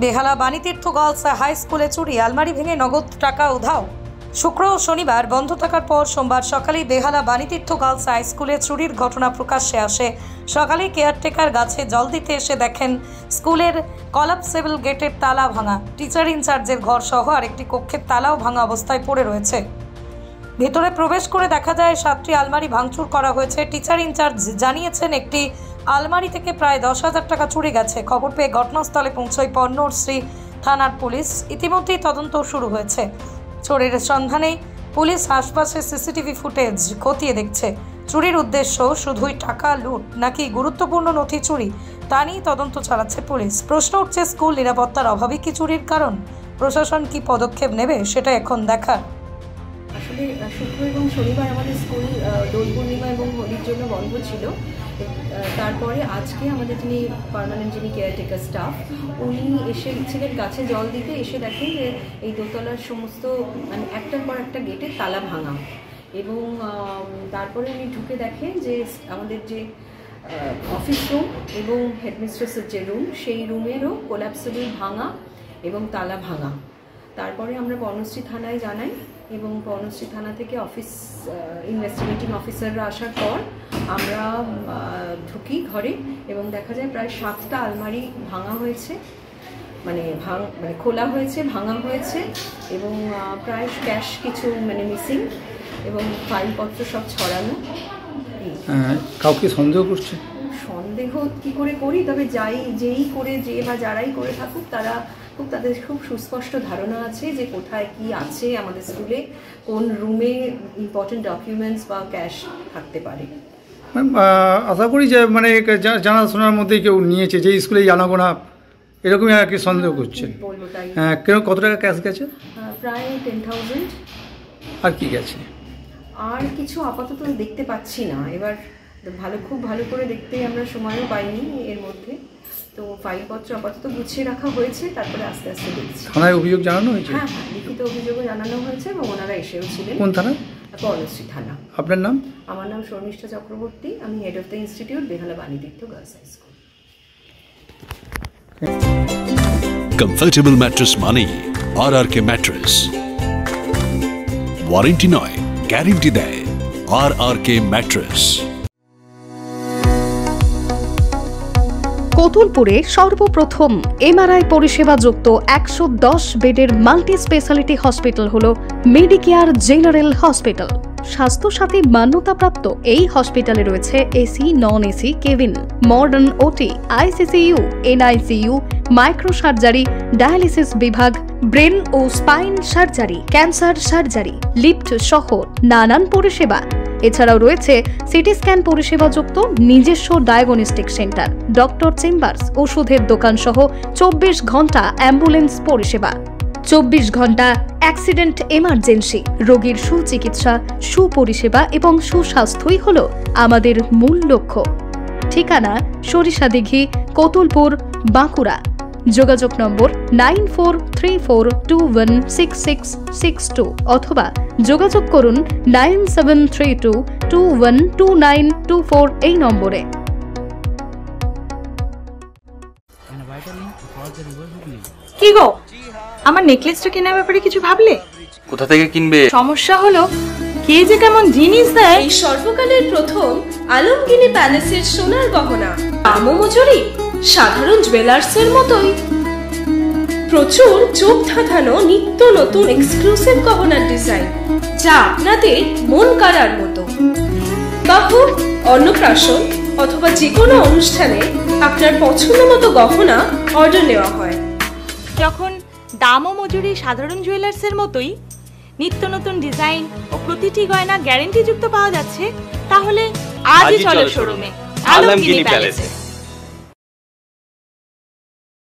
বেহালা Banitirtha girls high স্কুলে চুরি, আলমারি ভেঙে নগদ টাকা উধাও। শুক্র ও শনিবার বন্ধ থাকার পর সোমবার সকালেই বেহালা বাণীতীর্থ গার্লস হাই স্কুলে চুরির ঘটনা প্রকাশ্যে আসে। সকালে কেয়ারটেকার গাছে জল দিতে এসে দেখেন স্কুলের কলাপসেবল গেটের তালা ভাঙা, টিচার ইনচার্জের ঘর সহ আরেকটি কক্ষের তালাও ভাঙা অবস্থায় পড়ে রয়েছে। ভেতরে প্রবেশ করে দেখা যায় 7টি আলমারি ভাঙচুর করা হয়েছে। টিচার ইনচার্জ জানিয়েছেন একটি আলমারি থেকে প্রায় 10,000 টাকা চুরি গেছে। খবর পেয়ে ঘটনাস্থলে পৌঁছয় পণ্যশ্রী থানার পুলিশ। ইতিমধ্যেই তদন্ত শুরু হয়েছে। চোরের সন্ধানে পুলিশ আশপাশের সিসিটিভি ফুটেজ খতিয়ে দেখছে। চুরির উদ্দেশ্য শুধুই টাকা লুট নাকি গুরুত্বপূর্ণ নথি চুরি, তা নিয়ে তদন্ত চালাচ্ছে পুলিশ। প্রশ্ন উঠছে, স্কুল নিরাপত্তার অভাবই কি চুরির কারণ? প্রশাসন কি পদক্ষেপ নেবে সেটা এখন দেখার। আসলে শুক্র এবং শনিবার আমাদের স্কুল দোল পূর্ণিমা এবং হোলির জন্য বন্ধ ছিল। তারপরে আজকে আমাদের যিনি পার্মানেন্ট যিনি কেয়ারটেকার স্টাফ, উনি এসেছিলেন গাছে জল দিতে, এসে দেখেন যে এই দোতলার সমস্ত মানে একটার পর একটা গেটের তালা ভাঙা। এবং তারপরে উনি ঢুকে দেখেন যে আমাদের যে অফিস রুম এবং হেডমিস্ট্রেসের যে রুম, সেই রুমেরও কোলাপসেবল ভাঙা এবং তালা ভাঙা। তারপরে আমরা পণ্যশ্রী থানায় জানাই এবং পণ্যশ্রী থানা থেকে অফিস ইনভেস্টিগেটিং অফিসাররা আসার পর আমরা ঢুকি ঘরে এবং দেখা যায় প্রায় 7টা আলমারি ভাঙা হয়েছে, মানে খোলা হয়েছে, ভাঙা হয়েছে এবং প্রায় ক্যাশ কিছু মানে মিসিং এবং ফাইলপত্র সব ছড়ানো। কাউকে সন্দেহ করছে? সন্দেহ কি করে করি, তবে যেই করে যে বা যারাই করে থাকুক তাদের খুব সুস্পষ্ট ধারণা আছে যে কোথায় কি আছে আমাদের স্কুলে, কোন রুমে ইম্পর্টেন্ট ডকুমেন্টস বা ক্যাশ থাকতে পারে। আশা করি যে মানে জানাশোনার মধ্যেই কেউ নিয়েছে, যে স্কুলে জানাবো না এরকমই আর কি সন্দেহ করছে। বলবো তাই। কেন, কত টাকা ক্যাশ গেছে? প্রায় 10,000। আর কি গেছে? আর কিছু আপাতত দেখতে পাচ্ছি না। এবার খুব ভালো করে দেখতে আমরা সময়ও পাইনি এর মধ্যে, তো ফাইলপত্র আপাতত গুছিয়ে রাখা হয়েছে, তারপরে আস্তে আস্তে দেখছি। থানায় অভিযোগ জানানো হয়েছে? হ্যাঁ, লিখিত অভিযোগও জানানো হয়েছে এবং ওনারা এসেও ছিলেন। কোন থানা? পণ্যশ্রী থানা। আপনার নাম? আমার নাম শর্মিষ্ঠা চক্রবর্তী, আমি head of the institute, Behala Banitirtha girls high school. Comfortable mattress মানেই RRK ম্যাট্রেস। ওয়ারেন্টি নয়, গ্যারেন্টি দেয় RRK ম্যাট্রেস। কোতুলপুরে সর্বপ্রথম MRI পরিষেবা যুক্ত 110 বেডের মাল্টি স্পেশালিটি হসপিটাল হল মেডিকেয়ার জেনারেল হসপিটাল। স্বাস্থ্যসাথী মান্যতাপ্রাপ্ত এই হসপিটালে রয়েছে AC, non AC cabin, modern OT, ICCU, NICU, micro surgery, dialysis বিভাগ, ব্রেন ও spine surgery, cancer surgery, lift সহ নানান পরিষেবা। এছাড়াও রয়েছে সিটি স্ক্যান পরিষেবা যুক্ত নিজস্ব ডায়াগনস্টিক সেন্টার, ডক্টর চেম্বার্স, ওষুধের দোকান সহ 24 ঘন্টা অ্যাম্বুলেন্স পরিষেবা। 24 ঘন্টা অ্যাক্সিডেন্ট এমার্জেন্সি, রোগীর সুচিকিৎসা, সুপরিষেবা এবং সুস্বাস্থ্যই হল আমাদের মূল লক্ষ্য। ঠিকানা সরিষাদিঘি, কোতুলপুর, বাঁকুড়া। যোগাযোগ নম্বর 9434216662 অথবা যোগাযোগ করুন 9732212924 এই নম্বরে। কি গো, আমার নেকলেসটা কেনার ব্যাপারে কিছু ভাবলে? কোথা থেকে কিনবে? সমস্যা হলো কে যে কেমন জিনিস দেয়। এই সর্বকালের প্রথম আলমগিনি প্যালেসের সোনার গহনা, দামও মজুরি সাধারণ জুয়েলার্সের মতোই। প্রচুর চোখ ধাঁধানো নিত্য নতুন এক্সক্লুসিভ গহনার ডিজাইন, যা আপনাদের মন কাড়ার মতো। বাহু, অন্নপ্রাশন অথবা যে কোনো অনুষ্ঠানে আপনার পছন্দ মতো গহনা অর্ডার নেওয়া হয়। যখন দাম ও মজুরি সাধারণ জুয়েলার্সের মতোই, নিত্য নতুন ডিজাইন ও প্রতিটি গয়না গ্যারান্টি যুক্ত পাওয়া যাচ্ছে, তাহলে আজই চলো শোরুমে আলমগিনি প্যালেসে।